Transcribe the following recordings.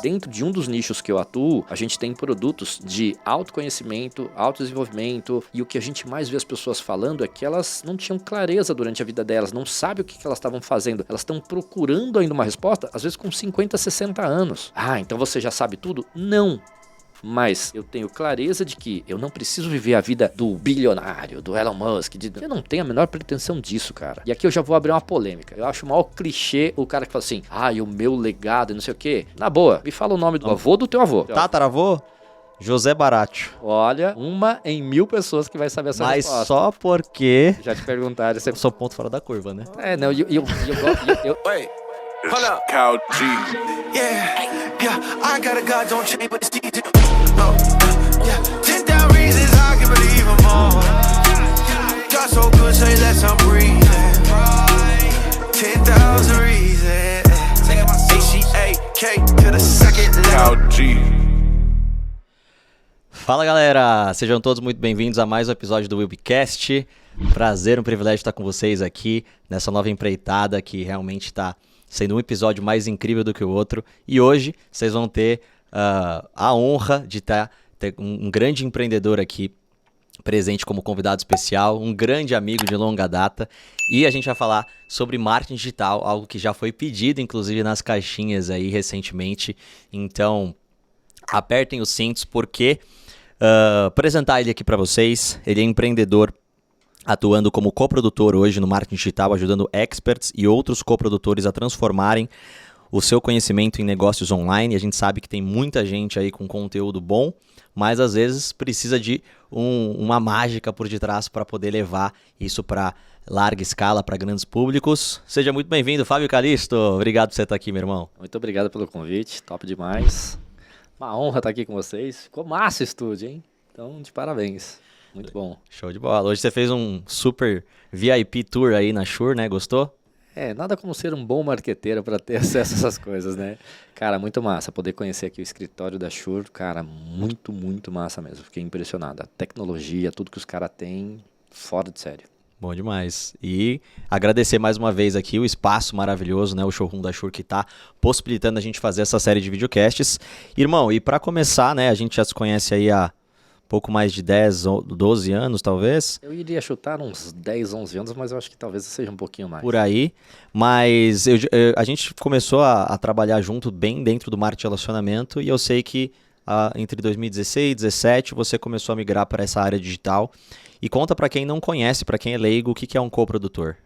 dentro de um dos nichos que eu atuo, a gente tem produtos de autoconhecimento, autodesenvolvimento, e o que a gente mais vê as pessoas falando é que elas não tinham clareza durante a vida delas, não sabem o que elas estavam fazendo, elas estão procurando ainda uma resposta, às vezes com 50, 60 anos. Ah, então você já sabe tudo? Não. Mas eu tenho clareza de que eu não preciso viver a vida do bilionário, do Elon Musk. Eu não tenho a menor pretensão disso, cara. E aqui eu já vou abrir uma polêmica. Eu acho o maior clichê o cara que fala assim, e o meu legado e não sei o quê. Na boa, me fala o nome do avô do teu avô. Tataravô? José Baratio. Olha, 1 em 1000 pessoas que vai saber essa resposta. Mas só porque... Já te perguntaram. Eu sou ponto fora da curva, né? Não, eu Wait, hold up. Cal G. Yeah, I got a God, don't change, but it's easy. Yeah, 10,000 reasons I can believe them all. God so good, say less, I'm breathing. 10,000 reasons. H-E-A-K to the second level. Cal G. Fala galera, sejam todos muito bem-vindos a mais um episódio do Webcast. Prazer, um privilégio estar com vocês aqui nessa nova empreitada que realmente está sendo um episódio mais incrível do que o outro. E hoje vocês vão ter a honra de ter um grande empreendedor aqui presente como convidado especial, um grande amigo de longa data. E a gente vai falar sobre marketing digital, algo que já foi pedido inclusive nas caixinhas aí recentemente. Então apertem os cintos porque... apresentar ele aqui para vocês. Ele é empreendedor, atuando como coprodutor hoje no marketing digital, ajudando experts e outros coprodutores a transformarem o seu conhecimento em negócios online. A gente sabe que tem muita gente aí com conteúdo bom, mas às vezes precisa de uma mágica por detrás para poder levar isso para larga escala, para grandes públicos. Seja muito bem-vindo, Fábio Calisto. Obrigado por você estar aqui, meu irmão. Muito obrigado pelo convite, top demais. Uma honra estar aqui com vocês. Ficou massa o estúdio, hein? Então, de parabéns. Muito bom. Show de bola. Hoje você fez um super VIP tour aí na Shure, né? Gostou? Nada como ser um bom marqueteiro para ter acesso a essas coisas, né? Cara, muito massa. Poder conhecer aqui o escritório da Shure, cara, muito, muito massa mesmo. Fiquei impressionado. A tecnologia, tudo que os caras têm, fora de sério. Bom demais. E agradecer mais uma vez aqui o espaço maravilhoso, né, o showroom da Shure que está possibilitando a gente fazer essa série de videocasts. Irmão, e para começar, né, a gente já se conhece aí há pouco mais de 10 ou 12 anos, talvez. Eu iria chutar uns 10, 11 anos, mas eu acho que talvez seja um pouquinho mais. Por aí. Mas a gente começou a trabalhar junto bem dentro do marketing de relacionamento e eu sei que entre 2016 e 2017 você começou a migrar para essa área digital. E conta para quem não conhece, para quem é leigo, o que é um coprodutor?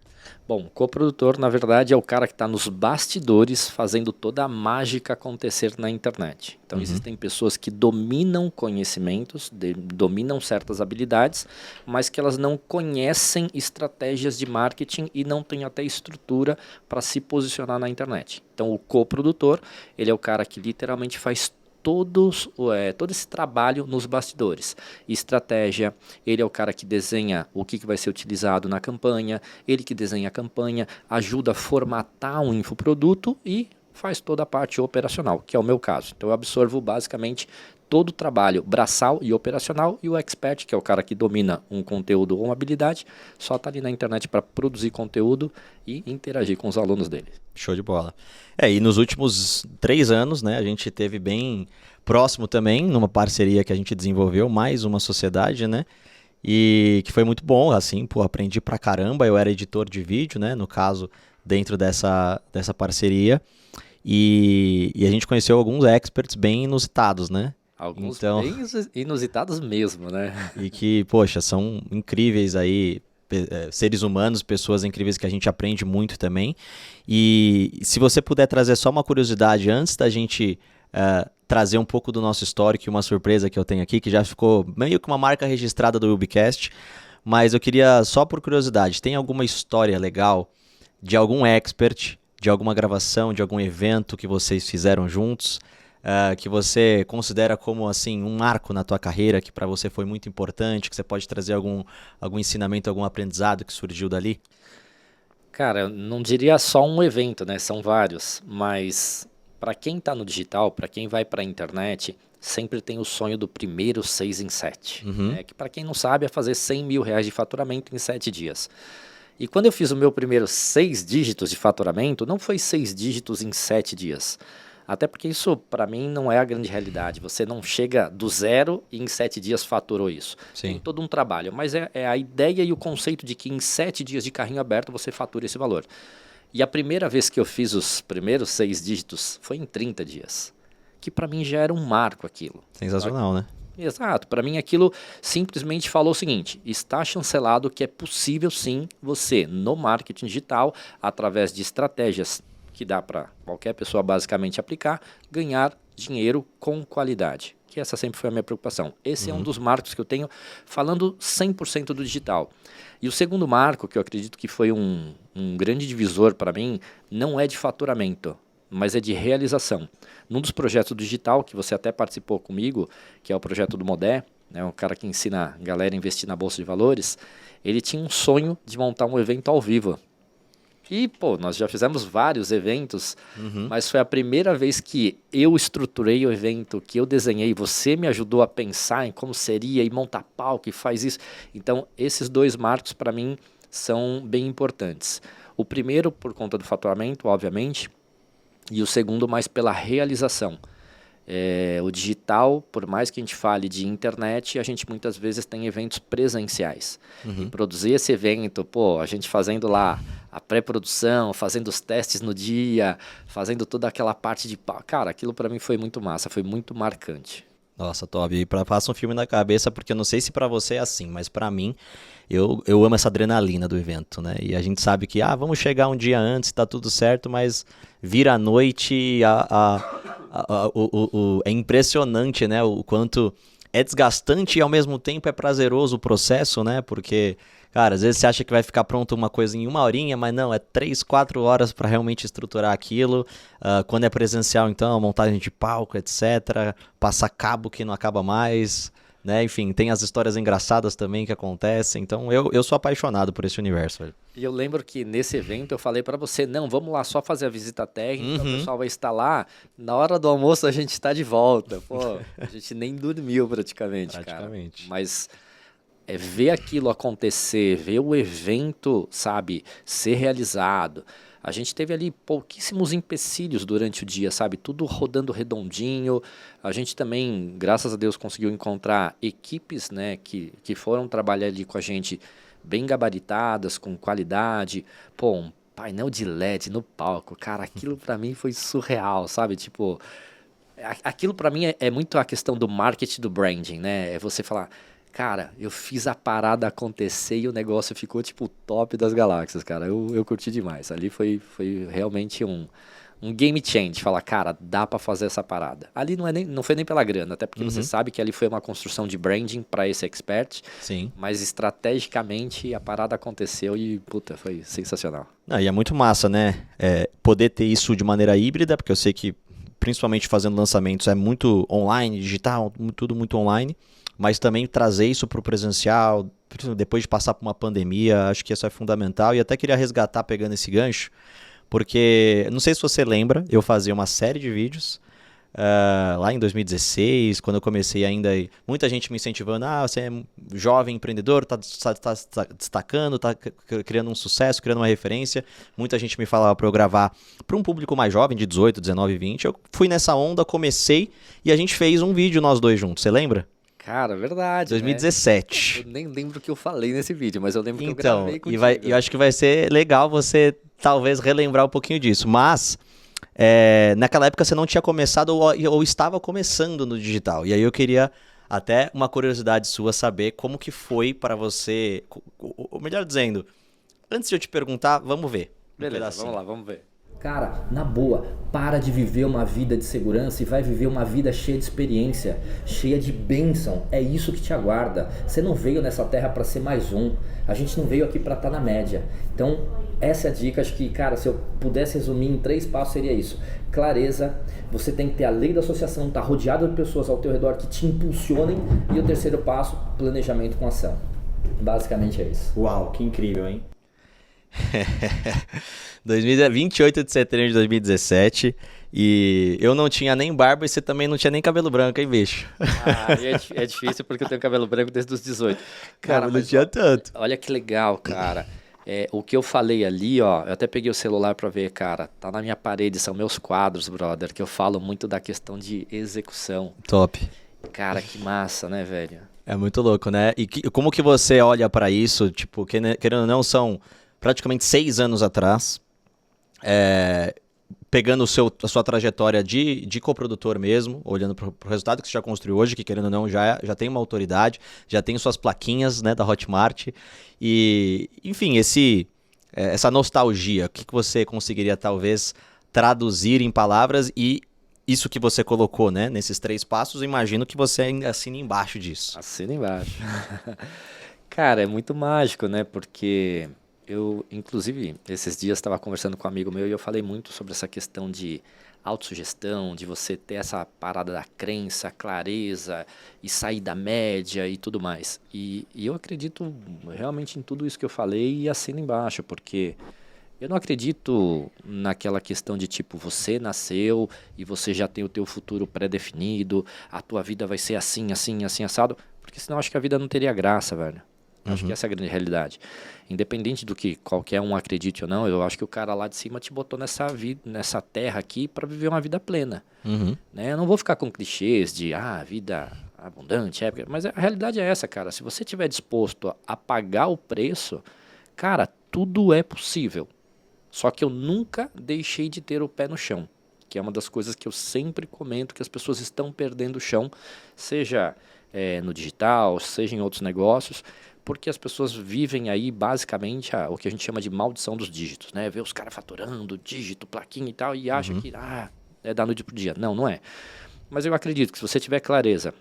Bom, coprodutor, na verdade, é o cara que está nos bastidores fazendo toda a mágica acontecer na internet. Então, existem pessoas que dominam conhecimentos, dominam certas habilidades, mas que elas não conhecem estratégias de marketing e não têm até estrutura para se posicionar na internet. Então, o coprodutor, ele é o cara que literalmente faz todo esse trabalho nos bastidores. Estratégia, ele é o cara que desenha o que vai ser utilizado na campanha, ele que desenha a campanha, ajuda a formatar um infoproduto e faz toda a parte operacional, que é o meu caso. Então eu absorvo basicamente todo o trabalho braçal e operacional e o expert, que é o cara que domina um conteúdo ou uma habilidade, só está ali na internet para produzir conteúdo e interagir com os alunos dele. Show de bola. E nos últimos 3 anos, né, a gente teve bem próximo também, numa parceria que a gente desenvolveu, mais uma sociedade, né, e que foi muito bom, assim, aprendi pra caramba. Eu era editor de vídeo, né, no caso, dentro dessa parceria, e a gente conheceu alguns experts bem inusitados, né. Alguns bem inusitados mesmo, né? E que, poxa, são incríveis aí, seres humanos, pessoas incríveis que a gente aprende muito também. E se você puder trazer só uma curiosidade antes da gente trazer um pouco do nosso histórico e uma surpresa que eu tenho aqui, que já ficou meio que uma marca registrada do Webcast, mas eu queria, só por curiosidade, tem alguma história legal de algum expert, de alguma gravação, de algum evento que vocês fizeram juntos, que você considera como assim um marco na tua carreira, que para você foi muito importante, que você pode trazer algum ensinamento, algum aprendizado que surgiu dali? Cara, eu não diria só um evento, né? São vários, mas para quem está no digital, para quem vai para a internet, sempre tem o sonho do primeiro 6 em 7. Que para quem não sabe é fazer 100 mil reais de faturamento em 7 dias. E quando eu fiz o meu primeiro 6 dígitos de faturamento, não foi 6 dígitos em 7 dias. Até porque isso, para mim, não é a grande realidade. Você não chega do zero e em 7 dias faturou isso. Sim. Tem todo um trabalho, mas é a ideia e o conceito de que em 7 dias de carrinho aberto você fatura esse valor. E a primeira vez que eu fiz os primeiros 6 dígitos foi em 30 dias. Que para mim já era um marco aquilo. Sensacional, né? Exato, para mim aquilo simplesmente falou o seguinte: está chancelado que é possível sim você, no marketing digital, através de estratégias que dá para qualquer pessoa basicamente aplicar, ganhar dinheiro com qualidade. Que essa sempre foi a minha preocupação. Esse é um dos marcos que eu tenho falando 100% do digital. E o segundo marco, que eu acredito que foi um grande divisor para mim, não é de faturamento, mas é de realização. Num dos projetos do digital, que você até participou comigo, que é o projeto do Modé, né, um cara que ensina a galera a investir na Bolsa de Valores, ele tinha um sonho de montar um evento ao vivo. E, pô, nós já fizemos vários eventos, mas foi a primeira vez que eu estruturei o evento, que eu desenhei, você me ajudou a pensar em como seria e montar palco e faz isso. Então, esses 2 marcos, para mim, são bem importantes. O primeiro, por conta do faturamento, obviamente, e o segundo mais pela realização. O digital, por mais que a gente fale de internet, a gente muitas vezes tem eventos presenciais. E produzir esse evento, pô, a gente fazendo lá a pré-produção, fazendo os testes no dia, fazendo toda aquela parte de... Cara, aquilo para mim foi muito massa, foi muito marcante. Nossa, top. E passa um filme na cabeça, porque eu não sei se pra você é assim, mas pra mim, eu amo essa adrenalina do evento, né? E a gente sabe que, vamos chegar um dia antes, tá tudo certo, mas vira a noite, é impressionante, né? O quanto é desgastante e ao mesmo tempo é prazeroso o processo, né? Porque, cara, às vezes você acha que vai ficar pronto uma coisa em 1 horinha, mas não, é 3, 4 horas para realmente estruturar aquilo. Quando é presencial, então, a montagem de palco, etc. Passar cabo que não acaba mais, né? Enfim, tem as histórias engraçadas também que acontecem. Então, eu sou apaixonado por esse universo, velho. E eu lembro que nesse evento eu falei para você, não, vamos lá só fazer a visita técnica, o pessoal vai estar lá, na hora do almoço a gente está de volta. Pô, a gente nem dormiu praticamente, cara. Mas ver aquilo acontecer, ver o evento, sabe, ser realizado. A gente teve ali pouquíssimos empecilhos durante o dia, sabe? Tudo rodando redondinho. A gente também, graças a Deus, conseguiu encontrar equipes, né, que foram trabalhar ali com a gente bem gabaritadas, com qualidade. Pô, um painel de LED no palco. Cara, aquilo pra mim foi surreal, sabe? Tipo, aquilo pra mim é muito a questão do marketing, do branding, né? É você falar... Cara, eu fiz a parada acontecer e o negócio ficou, tipo, top das galáxias, cara. Eu curti demais. Ali foi realmente um game change. Falar, cara, dá pra fazer essa parada. Ali não foi nem pela grana, até porque você sabe que ali foi uma construção de branding pra esse expert. Sim. Mas estrategicamente a parada aconteceu e, puta, foi sensacional. E é muito massa, né? Poder ter isso de maneira híbrida, porque eu sei que, principalmente fazendo lançamentos, é muito online, digital, tudo muito online. Mas também trazer isso para o presencial, depois de passar por uma pandemia, acho que isso é fundamental. E até queria resgatar pegando esse gancho, porque, não sei se você lembra, eu fazia uma série de vídeos lá em 2016, quando eu comecei ainda, muita gente me incentivando, você é jovem empreendedor, tá destacando, tá criando um sucesso, criando uma referência. Muita gente me falava para eu gravar para um público mais jovem, de 18, 19, 20. Eu fui nessa onda, comecei e a gente fez um vídeo nós dois juntos, você lembra? Cara, verdade. 2017. Né? Eu nem lembro o que eu falei nesse vídeo, mas eu lembro que eu gravei contigo. Eu acho que vai ser legal você talvez relembrar um pouquinho disso. Mas naquela época você não tinha começado ou estava começando no digital. E aí eu queria até uma curiosidade sua saber como que foi para você. Ou melhor dizendo, antes de eu te perguntar, vamos ver. Beleza, vamos lá, vamos ver. Cara, na boa, para de viver uma vida de segurança e vai viver uma vida cheia de experiência, cheia de bênção. É isso que te aguarda. Você não veio nessa terra para ser mais um. A gente não veio aqui para estar na média. Então, essa é a dica. Acho que, cara, se eu pudesse resumir em 3 passos, seria isso. Clareza, você tem que ter a lei da associação, estar rodeado de pessoas ao teu redor que te impulsionem. E o terceiro passo, planejamento com ação. Basicamente é isso. Uau, que incrível, hein? 28 de setembro de 2017 e eu não tinha nem barba e você também não tinha nem cabelo branco, hein, bicho? É difícil porque eu tenho cabelo branco desde os 18. Cara, mas não tinha tanto. Olha que legal, cara. O que eu falei ali, ó, eu até peguei o celular para ver, cara, tá na minha parede, são meus quadros, brother, que eu falo muito da questão de execução. Top. Cara, que massa, né, velho? É muito louco, né? E como que você olha pra isso? Tipo, querendo ou não, são praticamente 6 anos atrás, pegando a sua trajetória de coprodutor mesmo, olhando pro resultado que você já construiu hoje, que querendo ou não já tem uma autoridade, já tem suas plaquinhas, né, da Hotmart. E, enfim, essa nostalgia, o que você conseguiria talvez traduzir em palavras e isso que você colocou, né, nesses 3 passos, imagino que você ainda assina embaixo disso. Assina embaixo. Cara, é muito mágico, né, porque eu, inclusive, esses dias estava conversando com um amigo meu e eu falei muito sobre essa questão de autossugestão, de você ter essa parada da crença, clareza e sair da média e tudo mais. E eu acredito realmente em tudo isso que eu falei e assino embaixo, porque eu não acredito naquela questão de tipo, você nasceu e você já tem o teu futuro pré-definido, a tua vida vai ser assim, assim, assim, assado, porque senão acho que a vida não teria graça, velho. Acho que essa é a grande realidade. Independente do que qualquer um acredite ou não, eu acho que o cara lá de cima te botou nessa terra aqui para viver uma vida plena. Né? Eu não vou ficar com clichês de vida abundante, mas a realidade é essa, cara. Se você estiver disposto a pagar o preço, cara, tudo é possível. Só que eu nunca deixei de ter o pé no chão, que é uma das coisas que eu sempre comento que as pessoas estão perdendo o chão, seja no digital, seja em outros negócios, porque as pessoas vivem aí basicamente o que a gente chama de maldição dos dígitos, né? Vê os caras faturando, dígito, plaquinha e tal, e acha que é da noite pro dia. Não, não é. Mas eu acredito que se você tiver clareza,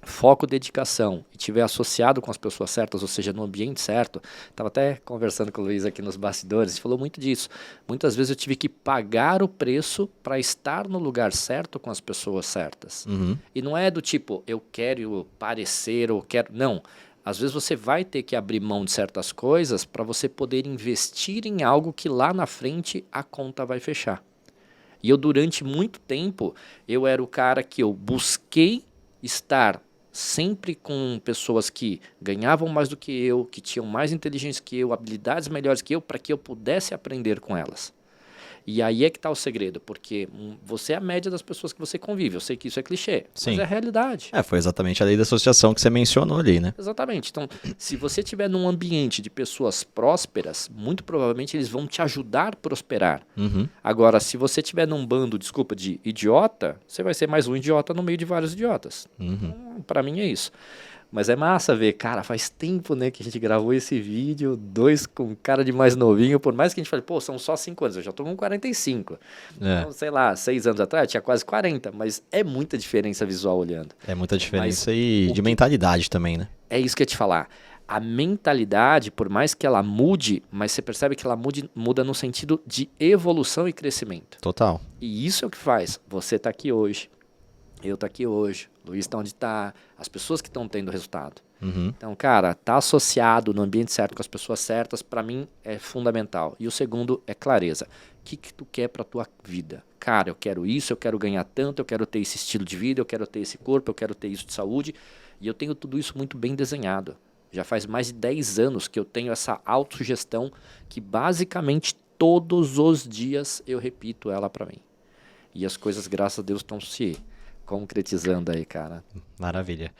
foco, dedicação e tiver associado com as pessoas certas, ou seja, no ambiente certo, estava até conversando com o Luiz aqui nos bastidores, ele falou muito disso. Muitas vezes eu tive que pagar o preço para estar no lugar certo com as pessoas certas. E não é do tipo, eu quero parecer ou quero... Não. Às vezes você vai ter que abrir mão de certas coisas para você poder investir em algo que lá na frente a conta vai fechar. E eu, durante muito tempo, eu era o cara que eu busquei estar sempre com pessoas que ganhavam mais do que eu, que tinham mais inteligência que eu, habilidades melhores que eu, para que eu pudesse aprender com elas. E aí é que está o segredo, porque você é a média das pessoas que você convive. Eu sei que isso é clichê, Sim. mas é a realidade. Foi exatamente a lei da associação que você mencionou ali, né? Exatamente. Então, se você estiver num ambiente de pessoas prósperas, muito provavelmente eles vão te ajudar a prosperar. Agora, se você estiver num bando, de idiota, você vai ser mais um idiota no meio de vários idiotas. Para mim é isso. Mas é massa ver, cara, faz tempo, né, que a gente gravou esse vídeo, 2 com cara de mais novinho, por mais que a gente fale, pô, são só 5 anos, eu já tô com 45. Então, sei lá, 6 anos atrás eu tinha quase 40, mas é muita diferença visual olhando. É muita diferença e de mentalidade também, né? É isso que eu ia te falar. A mentalidade, por mais que ela mude, mas você percebe que ela muda no sentido de evolução e crescimento. Total. E isso é o que faz você tá aqui hoje, eu tô aqui hoje, Luiz tá onde tá, as pessoas que estão tendo resultado. Então, cara, tá associado no ambiente certo com as pessoas certas, para mim é fundamental. E o segundo é clareza. O que tu quer pra tua vida? Cara, eu quero isso, eu quero ganhar tanto, eu quero ter esse estilo de vida, eu quero ter esse corpo, eu quero ter isso de saúde. E eu tenho tudo isso muito bem desenhado. Já faz mais de 10 anos que eu tenho essa autossugestão que basicamente todos os dias eu repito ela para mim. E as coisas, graças a Deus, estão se concretizando aí, cara. Maravilha.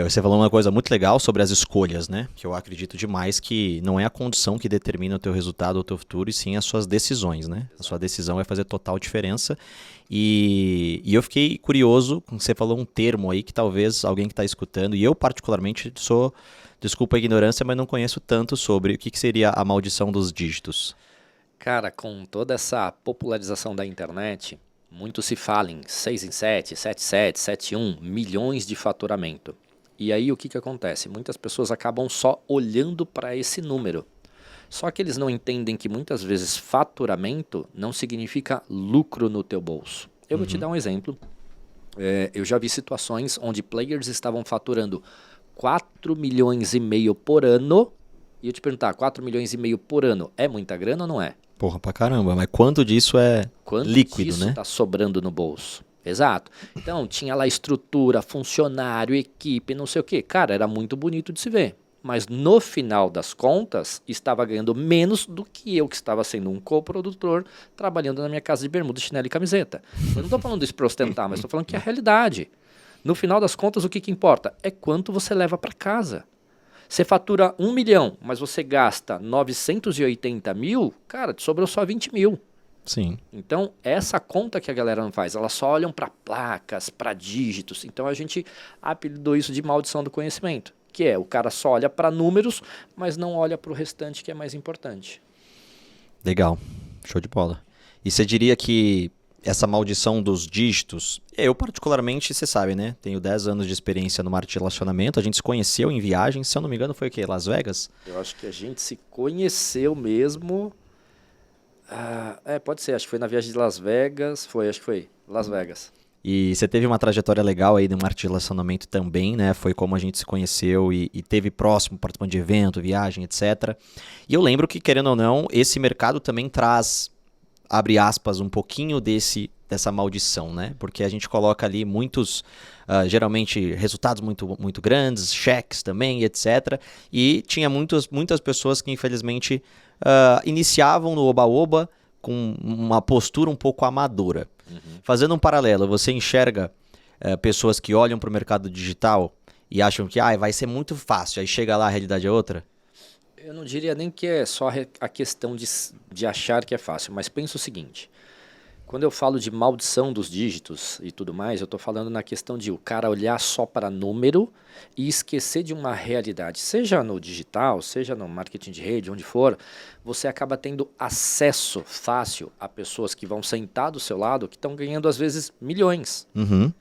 Você falou uma coisa muito legal sobre as escolhas, né? Que eu acredito demais que não é a condição que determina o teu resultado ou o teu futuro, e sim as suas decisões, né? A sua decisão vai fazer total diferença. E eu fiquei curioso, você falou um termo aí que talvez alguém que está escutando, e eu particularmente sou, desculpa a ignorância, mas não conheço tanto sobre o que seria a maldição dos dígitos. Cara, com toda essa popularização da internet, muito se fala em 6 em 7, 7 7, 7 1, milhões de faturamento. E aí o que acontece? Muitas pessoas acabam só olhando para esse número. Só que eles não entendem que muitas vezes faturamento não significa lucro no teu bolso. Eu vou te dar um exemplo. Eu já vi situações onde players estavam faturando 4 milhões e meio por ano. E eu te perguntar, 4 milhões e meio por ano é muita grana ou não é? Porra, pra caramba, mas quanto disso é líquido, né? Quanto disso tá sobrando no bolso? Exato. Então, tinha lá estrutura, funcionário, equipe, não sei o quê. Cara, era muito bonito de se ver. mas no final das contas estava ganhando menos do que eu que estava sendo um coprodutor trabalhando na minha casa de bermuda, chinelo e camiseta. Eu não estou falando isso para ostentar, mas estou falando que é a realidade. No final das contas, o que importa? É quanto você leva para casa. Você fatura 1 milhão, mas você gasta 980 mil, cara, te sobrou só 20 mil. Sim. Então, essa conta que a galera não faz, elas só olham para placas, para dígitos. Então, a gente apelidou isso de maldição do conhecimento, que é o cara só olha para números, mas não olha para o restante que é mais importante. Legal. Show de bola. E você diria que essa maldição dos dígitos, eu particularmente, você sabe, né? Tenho 10 anos de experiência no marketing de relacionamento, a gente se conheceu em viagem, se eu não me engano foi o quê? Las Vegas? Eu acho que a gente se conheceu mesmo... pode ser, acho que foi na viagem de Las Vegas, acho que foi Las Vegas. E você teve uma trajetória legal aí no marketing de relacionamento também, né? Foi como a gente se conheceu e teve próximo, participando de evento, viagem, etc. E eu lembro que, querendo ou não, esse mercado também traz, abre aspas, um pouquinho dessa maldição, né? Porque a gente coloca ali muitos, geralmente, resultados muito grandes, cheques também, etc. E tinha muitas pessoas que, infelizmente, iniciavam no oba-oba com uma postura um pouco amadora. Fazendo um paralelo, você enxerga pessoas que olham para o mercado digital e acham que vai ser muito fácil, aí chega lá a realidade é outra? Eu não diria nem que é só a questão de achar que é fácil, mas pensa o seguinte, quando eu falo de maldição dos dígitos e tudo mais, eu estou falando na questão de o cara olhar só para número e esquecer de uma realidade, seja no digital, seja no marketing de rede, onde for, você acaba tendo acesso fácil a pessoas que vão sentar do seu lado, que estão ganhando às vezes milhões. Uhum.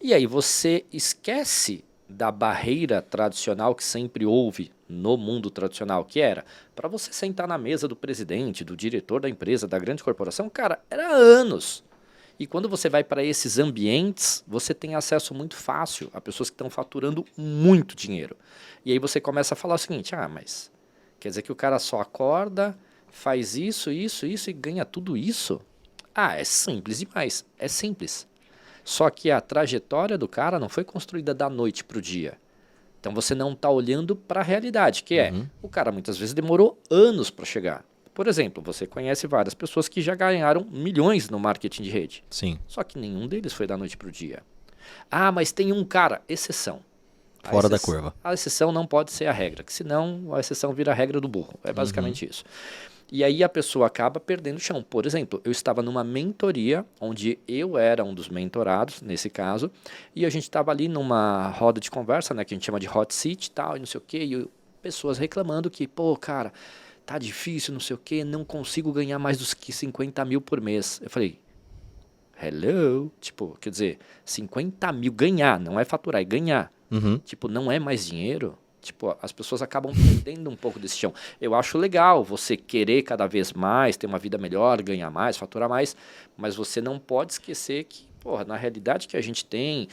E aí você esquece da barreira tradicional que sempre houve no mundo tradicional, que era para você sentar na mesa do presidente, do diretor da empresa, da grande corporação, cara, era anos. E quando você vai para esses ambientes, você tem acesso muito fácil a pessoas que estão faturando muito dinheiro. E aí você começa a falar o seguinte, mas quer dizer que o cara só acorda, faz isso e ganha tudo isso? É simples demais, é simples. Só que a trajetória do cara não foi construída da noite para o dia. Então você não está olhando para a realidade, que é, o cara muitas vezes demorou anos para chegar. Por exemplo, você conhece várias pessoas que já ganharam milhões no marketing de rede. Sim. Só que nenhum deles foi da noite para o dia. Mas tem um cara, exceção. Fora da curva. A exceção não pode ser a regra, que senão a exceção vira a regra do burro. É basicamente isso. E aí a pessoa acaba perdendo o chão. Por exemplo, eu estava numa mentoria, onde eu era um dos mentorados, nesse caso, e a gente estava ali numa roda de conversa, né, que a gente chama de hot seat e tal, e não sei o quê, e pessoas reclamando que, cara, tá difícil, não sei o quê, não consigo ganhar mais do que 50 mil por mês. Eu falei, hello? Quer dizer, 50 mil, ganhar, não é faturar, é ganhar. Não é mais dinheiro? As pessoas acabam perdendo um pouco desse chão. Eu acho legal você querer cada vez mais, ter uma vida melhor, ganhar mais, faturar mais, mas você não pode esquecer que, na realidade que a gente tem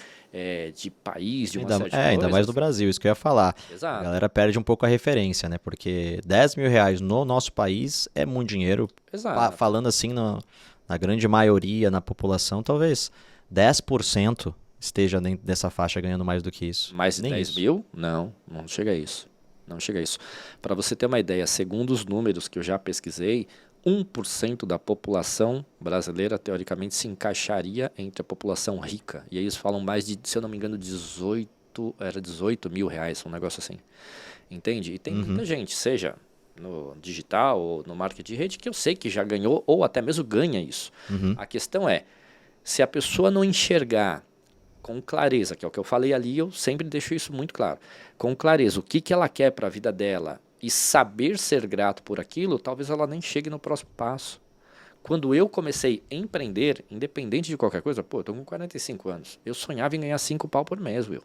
de país, de uma série de coisas... Ainda mais no Brasil, isso que eu ia falar. Exato. A galera perde um pouco a referência, né? Porque 10 mil reais no nosso país é muito dinheiro. Exato. Falando assim, na grande maioria, na população, talvez 10% esteja dentro dessa faixa ganhando mais do que isso. Mais de Nem 10 isso. mil? Não chega a isso. Não chega a isso. Para você ter uma ideia, segundo os números que eu já pesquisei, 1% da população brasileira, teoricamente, se encaixaria entre a população rica. E aí eles falam mais de, se eu não me engano, 18 mil reais, um negócio assim. Entende? E tem muita gente, seja no digital ou no marketing de rede, que eu sei que já ganhou ou até mesmo ganha isso. A questão é, se a pessoa não enxergar com clareza, que é o que eu falei ali, eu sempre deixo isso muito claro, com clareza, o que ela quer para a vida dela e saber ser grato por aquilo, talvez ela nem chegue no próximo passo. Quando eu comecei a empreender, independente de qualquer coisa, eu tô com 45 anos, eu sonhava em ganhar 5 pau por mês, Will.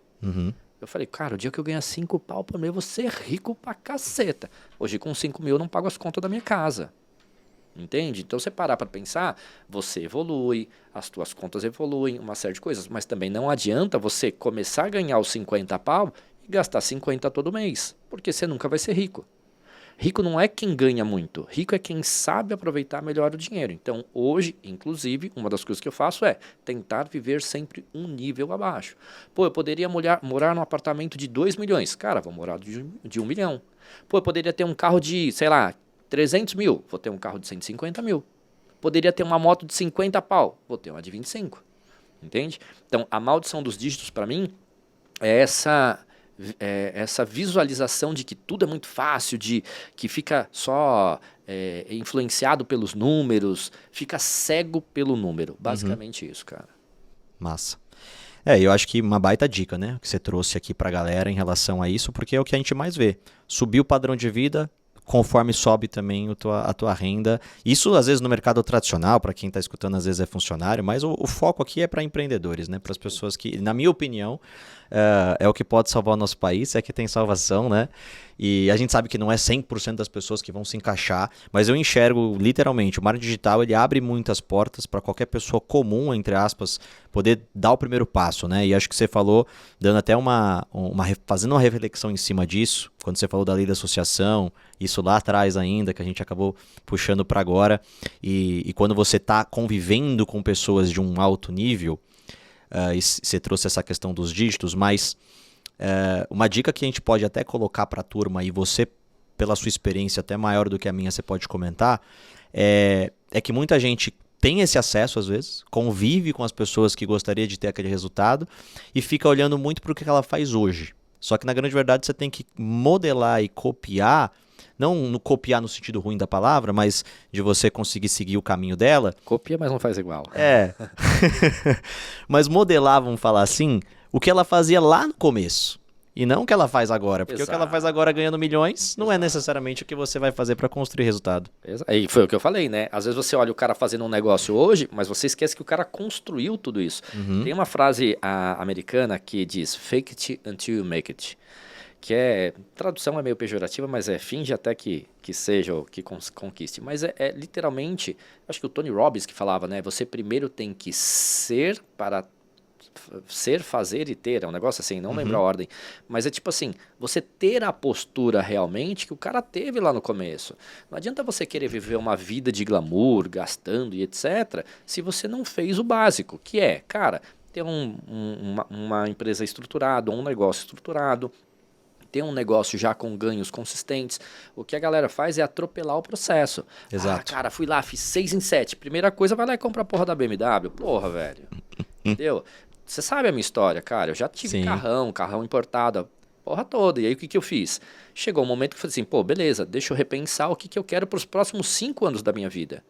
Eu falei, cara, o dia que eu ganhar 5 pau por mês, eu vou ser rico pra caceta. Hoje com 5 mil eu não pago as contas da minha casa. Entende? Então, você parar para pensar, você evolui, as tuas contas evoluem, uma série de coisas. Mas também não adianta você começar a ganhar os 50 pau e gastar 50 todo mês, porque você nunca vai ser rico. Rico não é quem ganha muito, rico é quem sabe aproveitar melhor o dinheiro. Então, hoje, inclusive, uma das coisas que eu faço é tentar viver sempre um nível abaixo. Pô, eu poderia morar num apartamento de 2 milhões. Cara, vou morar de 1 milhão. Pô, eu poderia ter um carro de, sei lá, 300 mil. Vou ter um carro de 150 mil. Poderia ter uma moto de 50 pau. Vou ter uma de 25. Entende? Então, a maldição dos dígitos, para mim, é essa visualização de que tudo é muito fácil, de que fica só influenciado pelos números, fica cego pelo número. Basicamente isso, cara. Massa. Eu acho que uma baita dica, né? Que você trouxe aqui pra galera em relação a isso, porque é o que a gente mais vê. Subir o padrão de vida, conforme sobe também a tua renda. Isso, às vezes, no mercado tradicional, para quem está escutando, às vezes é funcionário, mas o foco aqui é para empreendedores, né? Para as pessoas que, na minha opinião, é o que pode salvar o nosso país, é que tem salvação, né? E a gente sabe que não é 100% das pessoas que vão se encaixar, mas eu enxergo, literalmente, o marketing digital, ele abre muitas portas para qualquer pessoa comum, entre aspas, poder dar o primeiro passo, né? E acho que você falou, dando até fazendo uma reflexão em cima disso, quando você falou da lei da associação, isso lá atrás ainda, que a gente acabou puxando para agora, e quando você está convivendo com pessoas de um alto nível, e você trouxe essa questão dos dígitos, mas uma dica que a gente pode até colocar para a turma, e você, pela sua experiência até maior do que a minha, você pode comentar, é que muita gente tem esse acesso às vezes, convive com as pessoas que gostaria de ter aquele resultado e fica olhando muito para o que ela faz hoje. Só que na grande verdade você tem que modelar e copiar, não copiar no sentido ruim da palavra, mas de você conseguir seguir o caminho dela. Copia, mas não faz igual. Mas modelar, vamos falar assim, o que ela fazia lá no começo. E não o que ela faz agora. Porque Exato. O que ela faz agora ganhando milhões não é necessariamente o que você vai fazer para construir resultado. E foi o que eu falei, né? Às vezes você olha o cara fazendo um negócio hoje, mas você esquece que o cara construiu tudo isso. Tem uma frase americana que diz fake it until you make it. Que tradução é meio pejorativa, mas finge até que seja ou que conquiste. Mas literalmente, acho que o Tony Robbins que falava, né? Você primeiro tem que ser para ser, fazer e ter, é um negócio assim, não lembro a ordem, mas é tipo assim, você ter a postura realmente que o cara teve lá no começo. Não adianta você querer viver uma vida de glamour, gastando e etc, se você não fez o básico, que cara, ter uma empresa estruturada, um negócio estruturado, ter um negócio já com ganhos consistentes. O que a galera faz é atropelar o processo. Exato. Cara, fui lá, fiz 6 em 7. Primeira coisa, vai lá e compra a porra da BMW. Porra, velho. Entendeu? Você sabe a minha história, cara. Eu já tive carrão importado, a porra toda. E aí o que eu fiz? Chegou um momento que eu falei assim, pô, beleza, deixa eu repensar o que eu quero para os próximos 5 anos da minha vida.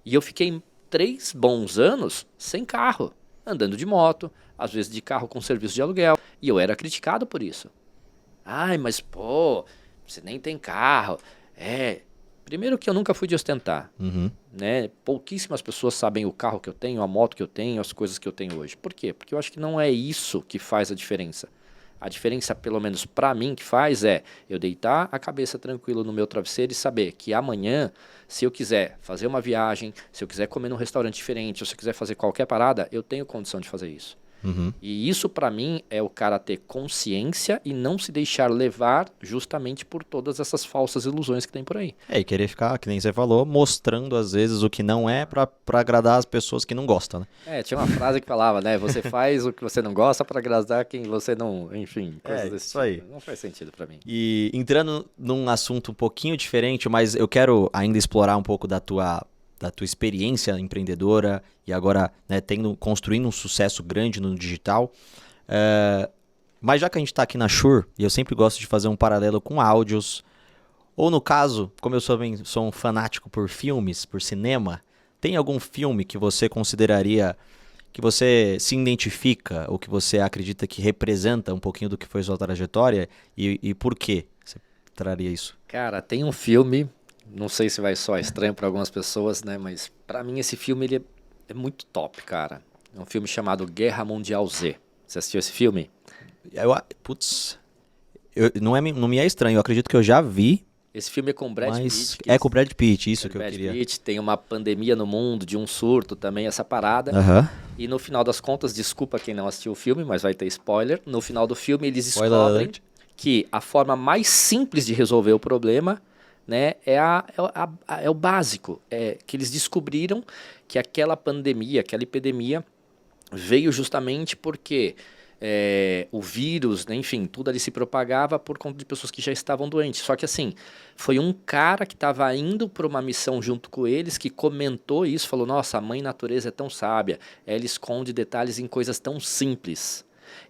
E eu fiquei 3 bons anos sem carro, andando de moto, às vezes de carro com serviço de aluguel. E eu era criticado por isso. Ai, mas pô, você nem tem carro. Primeiro que eu nunca fui de ostentar, né? Pouquíssimas pessoas sabem o carro que eu tenho, a moto que eu tenho, as coisas que eu tenho hoje. Por quê? Porque eu acho que não é isso que faz a diferença. A diferença, pelo menos pra mim, que faz eu deitar a cabeça tranquilo no meu travesseiro e saber que amanhã, se eu quiser fazer uma viagem, se eu quiser comer num restaurante diferente, ou se eu quiser fazer qualquer parada, eu tenho condição de fazer isso. E isso pra mim é o cara ter consciência e não se deixar levar justamente por todas essas falsas ilusões que tem por aí. E querer ficar, que nem você falou, mostrando às vezes o que não é pra agradar as pessoas que não gostam, né? Tinha uma frase que falava, né? Você faz o que você não gosta pra agradar quem você não... Enfim, coisas desse isso aí. Não faz sentido pra mim. E entrando num assunto um pouquinho diferente, mas eu quero ainda explorar um pouco da tua experiência empreendedora e agora, né, construindo um sucesso grande no digital. Mas já que a gente está aqui na Shure, e eu sempre gosto de fazer um paralelo com áudios, ou no caso, como eu sou um fanático por filmes, por cinema, tem algum filme que você consideraria, que você se identifica, ou que você acredita que representa um pouquinho do que foi sua trajetória, e por que você traria isso? Cara, tem um filme... Não sei se vai soar estranho para algumas pessoas, né? Mas para mim esse filme ele é muito top, cara. É um filme chamado Guerra Mundial Z. Você assistiu esse filme? Não me é estranho. Eu acredito que eu já vi. Esse filme é com o Brad Pitt. Com o Brad Pitt, isso que eu queria. Brad Pitt tem uma pandemia no mundo, de um surto também, essa parada. E no final das contas, desculpa quem não assistiu o filme, mas vai ter spoiler. No final do filme eles descobrem que a forma mais simples de resolver o problema né, é o básico. É que eles descobriram que aquela pandemia, aquela epidemia veio justamente porque o vírus, né, enfim, tudo ali se propagava por conta de pessoas que já estavam doentes. Só que assim, foi um cara que estava indo para uma missão junto com eles que comentou isso, falou, nossa, a mãe natureza é tão sábia, ela esconde detalhes em coisas tão simples.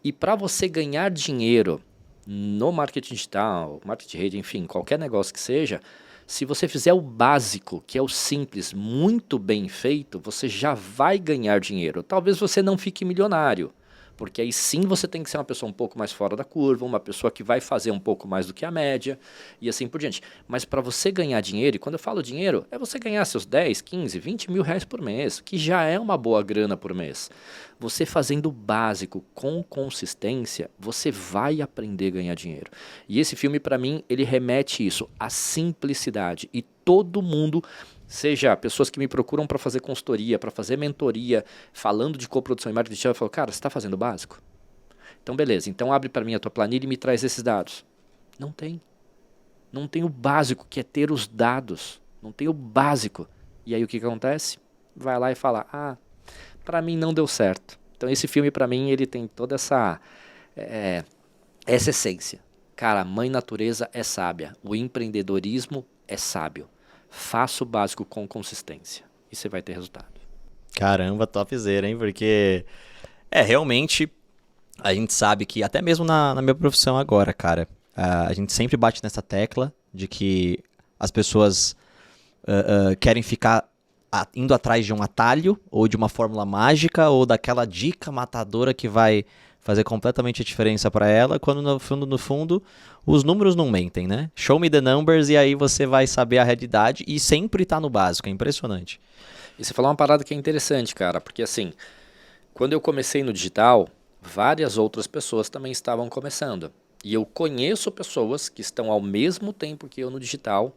E para você ganhar dinheiro no marketing digital, marketing de rede, enfim, qualquer negócio que seja, se você fizer o básico, que é o simples, muito bem feito, você já vai ganhar dinheiro. Talvez você não fique milionário, porque aí sim você tem que ser uma pessoa um pouco mais fora da curva, uma pessoa que vai fazer um pouco mais do que a média e assim por diante. Mas para você ganhar dinheiro, e quando eu falo dinheiro, é você ganhar seus 10, 15, 20 mil reais por mês, que já é uma boa grana por mês. Você fazendo o básico com consistência, você vai aprender a ganhar dinheiro. E esse filme, para mim, ele remete isso, a simplicidade. E todo mundo, seja pessoas que me procuram para fazer consultoria, para fazer mentoria, falando de coprodução e marketing digital, eu falo, cara, você está fazendo o básico? Então, beleza. Então, abre para mim a tua planilha e me traz esses dados. Não tem. Não tem o básico, que é ter os dados. Não tem o básico. E aí, o que acontece? Vai lá e fala, para mim não deu certo. Então esse filme para mim ele tem toda essa essência. Cara, a mãe natureza é sábia, o empreendedorismo é sábio. Faça o básico com consistência e você vai ter resultado. Caramba, topzera, hein? Porque realmente a gente sabe que até mesmo na minha profissão agora, cara, a gente sempre bate nessa tecla de que as pessoas querem ficar indo atrás de um atalho, ou de uma fórmula mágica, ou daquela dica matadora que vai fazer completamente a diferença para ela, quando no fundo, os números não mentem, né? Show me the numbers e aí você vai saber a realidade e sempre tá no básico, é impressionante. E você falou uma parada que é interessante, cara, porque assim, quando eu comecei no digital, várias outras pessoas também estavam começando. E eu conheço pessoas que estão ao mesmo tempo que eu no digital,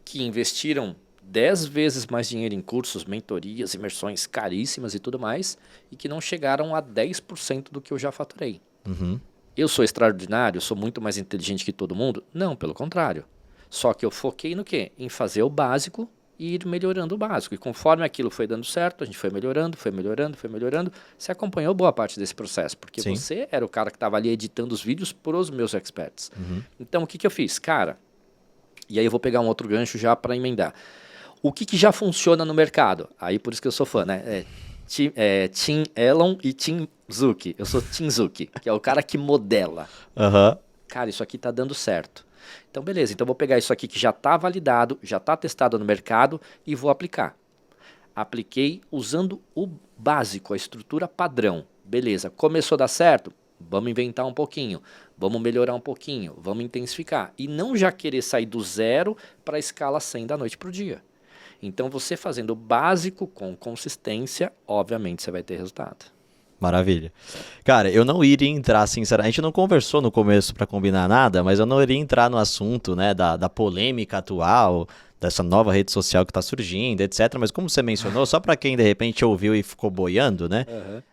que investiram 10 vezes mais dinheiro em cursos, mentorias, imersões caríssimas e tudo mais, e que não chegaram a 10% do que eu já faturei. Uhum. Eu sou extraordinário, sou muito mais inteligente que todo mundo? Não, pelo contrário. Só que eu foquei no quê? Em fazer o básico e ir melhorando o básico. E conforme aquilo foi dando certo, a gente foi melhorando, foi melhorando, foi melhorando. Você acompanhou boa parte desse processo, porque Sim. Você era o cara que estava ali editando os vídeos para os meus experts. Uhum. Então, o que eu fiz? Cara, e aí eu vou pegar um outro gancho já para emendar. O que já funciona no mercado? Aí por isso que eu sou fã, né? Tim Elon e Tim Zuck. Eu sou Tim Zuck, que é o cara que modela. Uhum. Cara, isso aqui tá dando certo. Então, beleza. Então, eu vou pegar isso aqui que já está validado, já está testado no mercado e vou aplicar. Apliquei usando o básico, a estrutura padrão. Beleza. Começou a dar certo? Vamos inventar um pouquinho. Vamos melhorar um pouquinho. Vamos intensificar. E não já querer sair do zero para a escala 100 da noite para o dia. Então, você fazendo o básico com consistência, obviamente você vai ter resultado. Maravilha. Cara, eu não iria entrar, sinceramente, a gente não conversou no começo para combinar nada, mas eu não iria entrar no assunto, né, da polêmica atual, dessa nova rede social que está surgindo, etc. Mas como você mencionou, só para quem de repente ouviu e ficou boiando, né,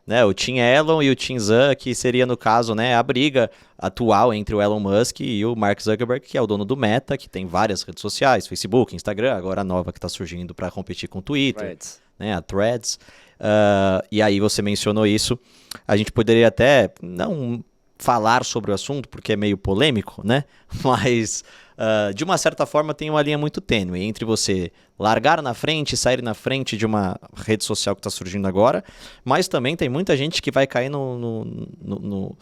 né, o Tim Elon e o Tim Zuck, que seria no caso, né, a briga atual entre o Elon Musk e o Mark Zuckerberg, que é o dono do Meta, que tem várias redes sociais, Facebook, Instagram, agora a nova que está surgindo para competir com o Twitter, Threads. Né, a Threads. E aí você mencionou isso, a gente poderia até não falar sobre o assunto, porque é meio polêmico, né? Mas de uma certa forma tem uma linha muito tênue entre você largar na frente, sair na frente de uma rede social que está surgindo agora, mas também tem muita gente que vai cair no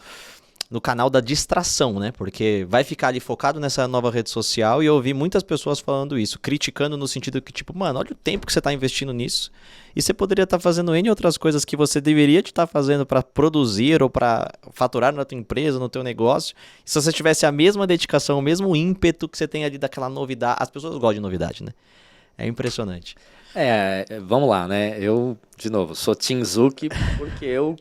canal da distração, né? Porque vai ficar ali focado nessa nova rede social e eu ouvi muitas pessoas falando isso, criticando no sentido que, tipo, mano, olha o tempo que você está investindo nisso e você poderia estar fazendo N outras coisas que você deveria estar fazendo para produzir ou para faturar na tua empresa, no teu negócio. E se você tivesse a mesma dedicação, o mesmo ímpeto que você tem ali daquela novidade, as pessoas gostam de novidade, né? É impressionante. Vamos lá, né? Eu, de novo, sou Tim Zuck porque eu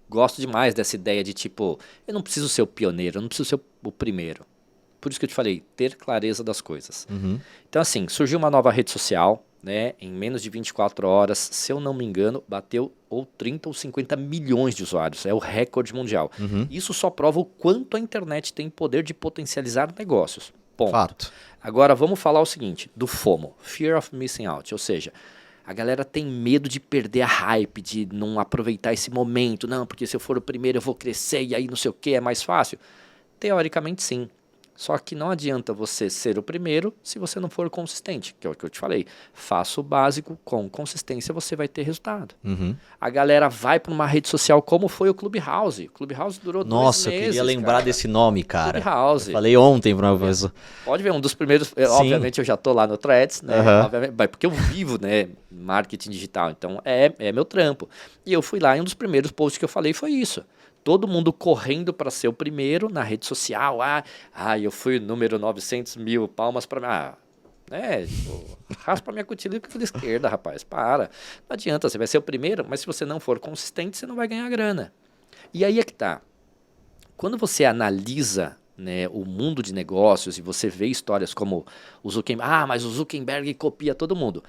gosto demais dessa ideia de tipo, eu não preciso ser o pioneiro, eu não preciso ser o primeiro. Por isso que eu te falei, ter clareza das coisas. Uhum. Então assim, surgiu uma nova rede social, né? Em menos de 24 horas, se eu não me engano, bateu ou 30 ou 50 milhões de usuários. É o recorde mundial. Uhum. Isso só prova o quanto a internet tem poder de potencializar negócios. Ponto. Fato. Agora vamos falar o seguinte, do FOMO, Fear of Missing Out, ou seja, a galera tem medo de perder a hype, de não aproveitar esse momento, não, porque se eu for o primeiro eu vou crescer e aí não sei o que, é mais fácil. Teoricamente sim, só que não adianta você ser o primeiro se você não for consistente, que é o que eu te falei. Faça o básico, com consistência você vai ter resultado. A galera vai para uma rede social como foi o Clubhouse. O Clubhouse durou 2 meses. Nossa, eu queria lembrar desse nome, cara. Clubhouse. Eu falei ontem pra uma pessoa. Pode ver, um dos primeiros, obviamente eu já tô lá no Threads, né? Obviamente, porque eu vivo, né, marketing digital, então é meu trampo. E eu fui lá e um dos primeiros posts que eu falei foi isso. Todo mundo correndo para ser o primeiro na rede social. Eu fui o número 900 mil, palmas para mim. Raspa minha cutícula com a esquerda, rapaz, para. Não adianta, você vai ser o primeiro, mas se você não for consistente, você não vai ganhar grana. E aí é que tá. Quando você analisa, né, o mundo de negócios e você vê histórias como o Zuckerberg, mas o Zuckerberg copia todo mundo.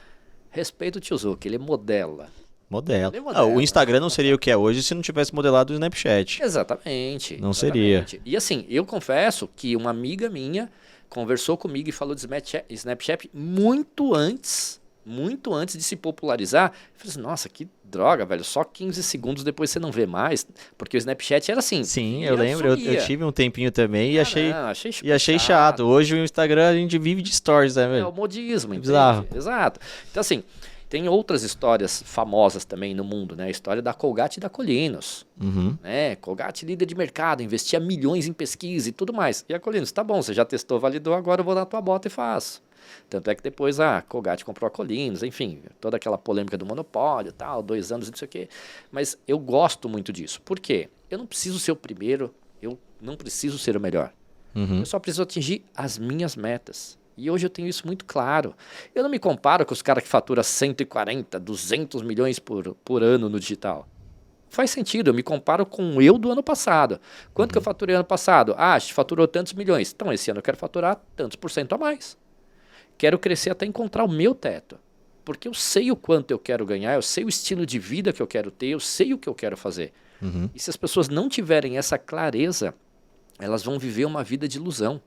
Respeita o tio Zuck, ele modela. Modelo. O Instagram não seria o que é hoje se não tivesse modelado o Snapchat. Exatamente. Não seria. E assim, eu confesso que uma amiga minha conversou comigo e falou de Snapchat muito antes de se popularizar. Eu falei assim, nossa, que droga, velho. Só 15 segundos depois você não vê mais. Porque o Snapchat era assim. Sim, eu lembro. Eu tive um tempinho também e achei achei chato. Hoje o Instagram a gente vive de stories, né, velho? É o modismo, entende? Bizarro. Exato. Então assim, tem outras histórias famosas também no mundo, né? A história da Colgate e da Colinos. Né? Colgate líder de mercado, investia milhões em pesquisa e tudo mais. E a Colinos, tá bom, você já testou, validou, agora eu vou dar tua bota e faço. Tanto é que depois a Colgate comprou a Colinos, enfim, toda aquela polêmica do monopólio, tal, 2 anos, não sei o quê. Mas eu gosto muito disso. Por quê? Eu não preciso ser o primeiro, eu não preciso ser o melhor. Eu só preciso atingir as minhas metas. E hoje eu tenho isso muito claro. Eu não me comparo com os caras que faturam 140, 200 milhões por ano no digital. Faz sentido, eu me comparo com eu do ano passado. Quanto que eu faturei ano passado? A gente faturou tantos milhões. Então esse ano eu quero faturar tantos % a mais. Quero crescer até encontrar o meu teto. Porque eu sei o quanto eu quero ganhar, eu sei o estilo de vida que eu quero ter, eu sei o que eu quero fazer. E se as pessoas não tiverem essa clareza, elas vão viver uma vida de ilusão.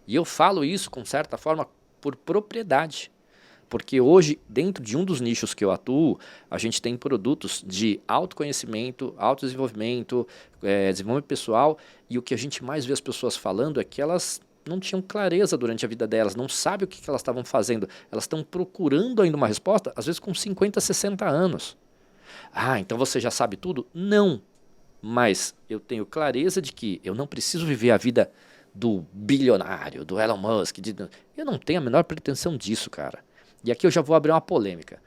E eu falo isso, com certa forma, por propriedade. Porque hoje, dentro de um dos nichos que eu atuo, a gente tem produtos de autoconhecimento, autodesenvolvimento, desenvolvimento pessoal, e o que a gente mais vê as pessoas falando é que elas não tinham clareza durante a vida delas, não sabem o que elas estavam fazendo. Elas estão procurando ainda uma resposta, às vezes com 50, 60 anos. Então você já sabe tudo? Não. Mas eu tenho clareza de que eu não preciso viver a vida do bilionário, do Elon Musk. Eu não tenho a menor pretensão disso, cara. E aqui eu já vou abrir uma polêmica.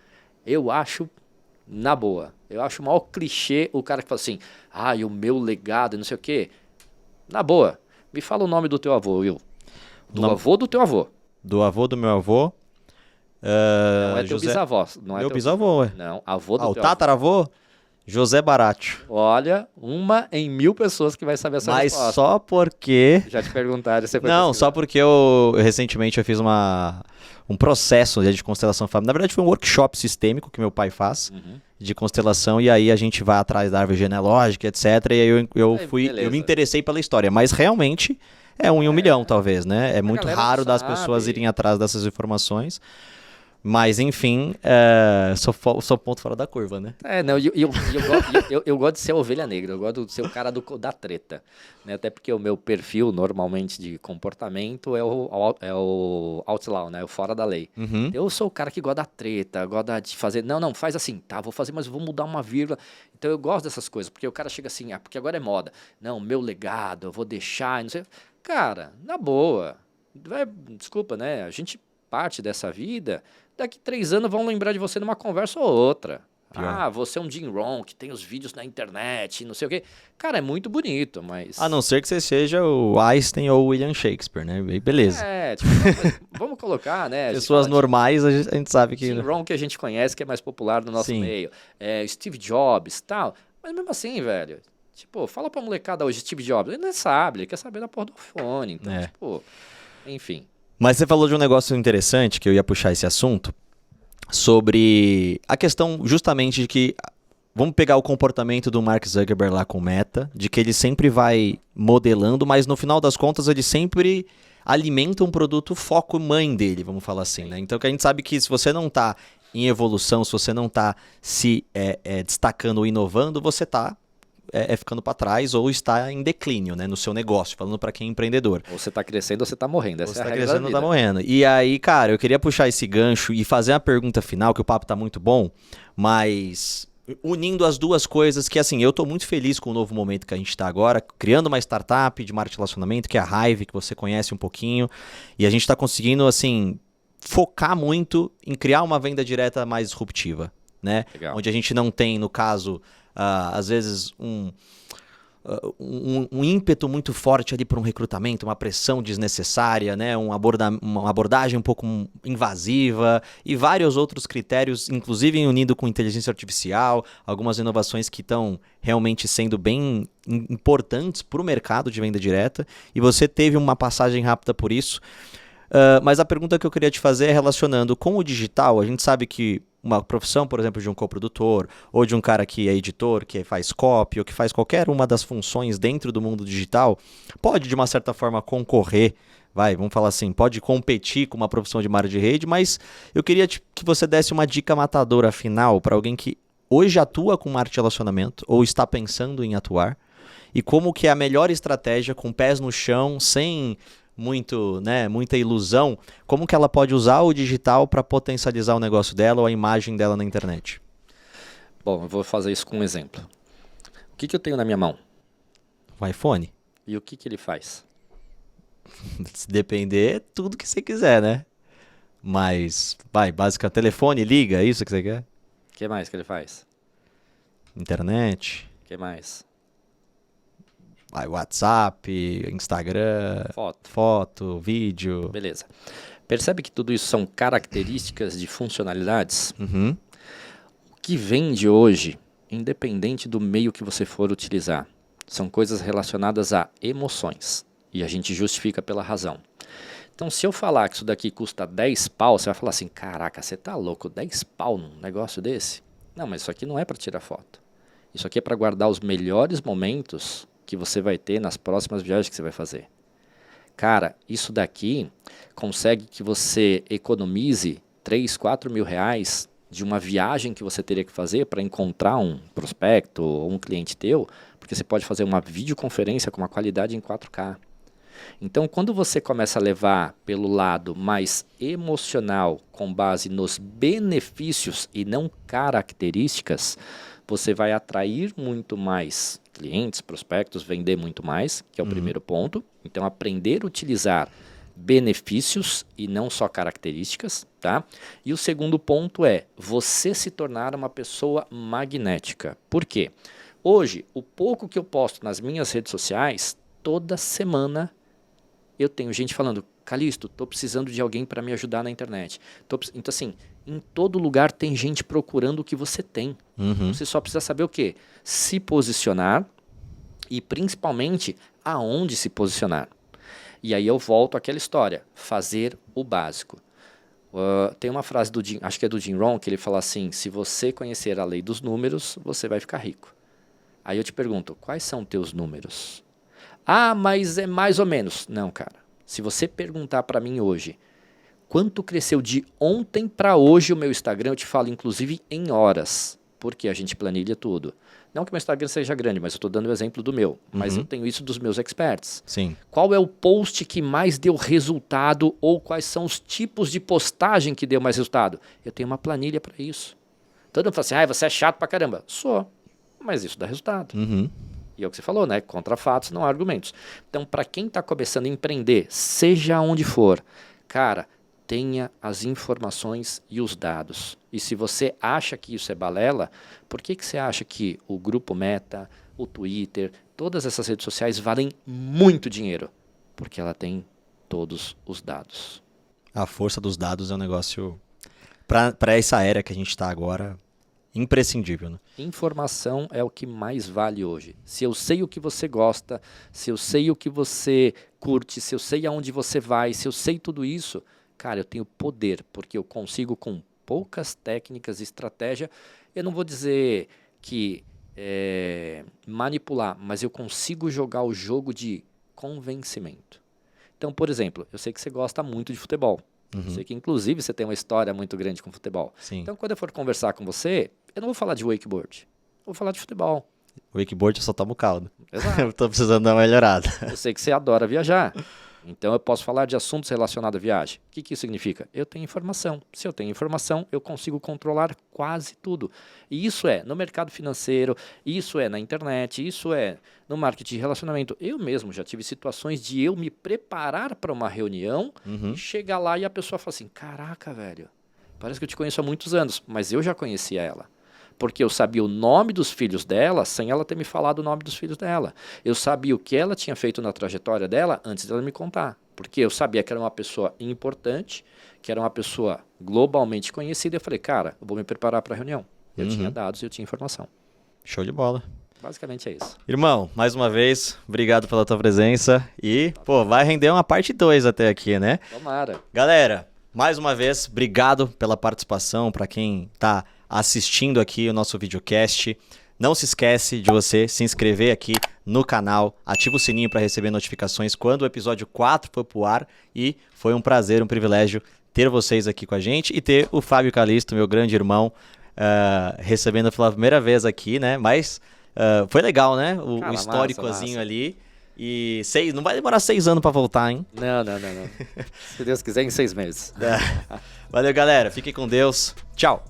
Eu acho, na boa, eu acho o maior clichê o cara que fala assim, e o meu legado e não sei o quê. Na boa, me fala o nome do teu avô, Will. Avô do teu avô. Do avô do meu avô. Não é teu bisavó. Meu bisavô, ué. Não, avô do teu avô. O tataravô? José Baratio. Olha, 1 em 1000 pessoas que vai saber essa resposta. Mas só porque... Já te perguntaram, você foi Não, pesquisar. só porque eu recentemente fiz um processo de constelação familiar. Na verdade foi um workshop sistêmico que meu pai faz de constelação e aí a gente vai atrás da árvore genealógica, etc. E aí eu me interessei pela história, mas realmente é 1 em 1 milhão talvez, né? É muito raro das pessoas irem atrás dessas informações. Mas, enfim, sou ponto fora da curva, né? Eu gosto de ser a ovelha negra, eu gosto de ser o cara da treta. Né? Até porque o meu perfil, normalmente, de comportamento é o outlaw, né? O fora da lei. Eu sou o cara que gosta da treta, gosta de fazer... Não, faz assim, tá, vou fazer, mas vou mudar uma vírgula. Então, eu gosto dessas coisas, porque o cara chega assim, porque agora é moda. Não, meu legado, eu vou deixar, não sei... Cara, na boa, desculpa, né? A gente parte dessa vida... Daqui 3 anos vão lembrar de você numa conversa ou outra. Você é um Jim Rohn, que tem os vídeos na internet, não sei o quê. Cara, é muito bonito, mas... A não ser que você seja o Einstein ou o William Shakespeare, né? Beleza. Vamos colocar, né? Pessoas normais, a gente sabe que... Jim Rohn que a gente conhece, que é mais popular no nosso meio. Steve Jobs e tal. Mas mesmo assim, velho... fala pra molecada hoje, Steve Jobs. Ele não sabe, ele quer saber da porra do fone. Então, enfim... Mas você falou de um negócio interessante, que eu ia puxar esse assunto, sobre a questão justamente de que, vamos pegar o comportamento do Mark Zuckerberg lá com o Meta, de que ele sempre vai modelando, mas no final das contas ele sempre alimenta um produto foco mãe dele, vamos falar assim, né? Então que a gente sabe que se você não está em evolução, se você não está se destacando ou inovando, você está ficando para trás ou está em declínio, né, no seu negócio, falando para quem é empreendedor. Ou você está crescendo ou você está morrendo. Essa você é a está regra crescendo da ou vida. está morrendo. E aí, cara, eu queria puxar esse gancho e fazer uma pergunta final, que o papo tá muito bom, mas unindo as duas coisas, que assim, eu tô muito feliz com o novo momento que a gente tá agora, criando uma startup de marketing de relacionamento, que é a Hive, que você conhece um pouquinho, e a gente tá conseguindo, assim, focar muito em criar uma venda direta mais disruptiva, né? Legal. Onde a gente não tem, no caso, às vezes um ímpeto muito forte ali para um recrutamento, uma pressão desnecessária, né? uma abordagem um pouco invasiva e vários outros critérios, inclusive unido com inteligência artificial, algumas inovações que estão realmente sendo bem importantes para o mercado de venda direta, e você teve uma passagem rápida por isso. Mas a pergunta que eu queria te fazer é relacionando com o digital. A gente sabe que uma profissão, por exemplo, de um coprodutor, ou de um cara que é editor, que faz copy, ou que faz qualquer uma das funções dentro do mundo digital, pode, de uma certa forma, concorrer, vamos falar assim, pode competir com uma profissão de marketing de rede, mas eu queria que você desse uma dica matadora final para alguém que hoje atua com marketing de relacionamento, ou está pensando em atuar, e como que é a melhor estratégia, com pés no chão, sem muita ilusão, como que ela pode usar o digital para potencializar o negócio dela ou a imagem dela na internet? Bom, eu vou fazer isso com um exemplo. O que eu tenho na minha mão? Um iPhone? E o que ele faz? Se depender, tudo que você quiser, né? Mas, basicamente, telefone, liga, é isso que você quer? O que mais que ele faz? Internet. O que mais? WhatsApp, Instagram, foto, vídeo. Beleza. Percebe que tudo isso são características de funcionalidades? Uhum. O que vende hoje, independente do meio que você for utilizar, são coisas relacionadas a emoções. E a gente justifica pela razão. Então, se eu falar que isso daqui custa 10 pau, você vai falar assim, caraca, você tá louco, 10 pau num negócio desse? Não, mas isso aqui não é para tirar foto. Isso aqui é para guardar os melhores momentos que você vai ter nas próximas viagens que você vai fazer. Cara, isso daqui consegue que você economize 3, 4 mil reais de uma viagem que você teria que fazer para encontrar um prospecto ou um cliente teu, porque você pode fazer uma videoconferência com uma qualidade em 4K. Então, quando você começa a levar pelo lado mais emocional, com base nos benefícios e não características, você vai atrair muito mais clientes, prospectos, vender muito mais, que é o primeiro ponto. Então, aprender a utilizar benefícios e não só características, tá? E o segundo ponto é você se tornar uma pessoa magnética. Por quê? Hoje, o pouco que eu posto nas minhas redes sociais, toda semana eu tenho gente falando, Calixto, estou precisando de alguém para me ajudar na internet. Então, assim, em todo lugar tem gente procurando o que você tem. Uhum. Você só precisa saber o quê? Se posicionar e, principalmente, aonde se posicionar. E aí eu volto àquela história, fazer o básico. Tem uma frase do Jim, acho que é do Jim Rohn, que ele fala assim, se você conhecer a lei dos números, você vai ficar rico. Aí eu te pergunto, quais são teus números? Ah, mas é mais ou menos. Não, cara. Se você perguntar para mim hoje, quanto cresceu de ontem para hoje o meu Instagram, eu te falo inclusive em horas, porque a gente planilha tudo. Não que meu Instagram seja grande, mas eu estou dando o exemplo do meu. Mas eu tenho isso dos meus experts. Sim. Qual é o post que mais deu resultado ou quais são os tipos de postagem que deu mais resultado? Eu tenho uma planilha para isso. Todo mundo fala assim, você é chato pra caramba. Sou, mas isso dá resultado. Uhum. E é o que você falou, né? Contra fatos, não há argumentos. Então, para quem está começando a empreender, seja onde for, cara, tenha as informações e os dados. E se você acha que isso é balela, por que você acha que o Grupo Meta, o Twitter, todas essas redes sociais valem muito dinheiro? Porque ela tem todos os dados. A força dos dados é um negócio, para essa era que a gente está agora, imprescindível, né? Informação é o que mais vale hoje. Se eu sei o que você gosta, se eu sei o que você curte, se eu sei aonde você vai, se eu sei tudo isso, cara, eu tenho poder, porque eu consigo com poucas técnicas e estratégia, eu não vou dizer que manipular, mas eu consigo jogar o jogo de convencimento. Então, por exemplo, eu sei que você gosta muito de futebol. Eu sei que, inclusive, você tem uma história muito grande com futebol. Sim. Então, quando eu for conversar com você, eu não vou falar de wakeboard. Eu vou falar de futebol. Wakeboard eu só tomo caldo. Exato. Eu tô precisando dar uma melhorada. Eu sei que você adora viajar. Então, eu posso falar de assuntos relacionados à viagem. O que isso significa? Eu tenho informação. Se eu tenho informação, eu consigo controlar quase tudo. E isso é no mercado financeiro, isso é na internet, isso é no marketing de relacionamento. Eu mesmo já tive situações de eu me preparar para uma reunião e chegar lá e a pessoa fala assim, caraca, velho, parece que eu te conheço há muitos anos, mas eu já conhecia ela. Porque eu sabia o nome dos filhos dela sem ela ter me falado o nome dos filhos dela. Eu sabia o que ela tinha feito na trajetória dela antes dela me contar. Porque eu sabia que era uma pessoa importante, que era uma pessoa globalmente conhecida. Eu falei, cara, eu vou me preparar para a reunião. Eu tinha dados e eu tinha informação. Show de bola. Basicamente é isso. Irmão, mais uma vez, obrigado pela tua presença. E, pô, vai render uma parte 2 até aqui, né? Tomara. Galera, mais uma vez, obrigado pela participação, para quem tá assistindo aqui o nosso videocast. Não se esquece de você se inscrever aqui no canal, ativa o sininho para receber notificações quando o episódio 4 for pro ar. E foi um prazer, um privilégio ter vocês aqui com a gente e ter o Fábio Calisto, meu grande irmão, recebendo pela primeira vez aqui, né? Mas foi legal, né? O históricozinho massa. Ali. E não vai demorar 6 anos para voltar, hein? Não. Se Deus quiser, em 6 meses. Valeu, galera. Fiquem com Deus. Tchau.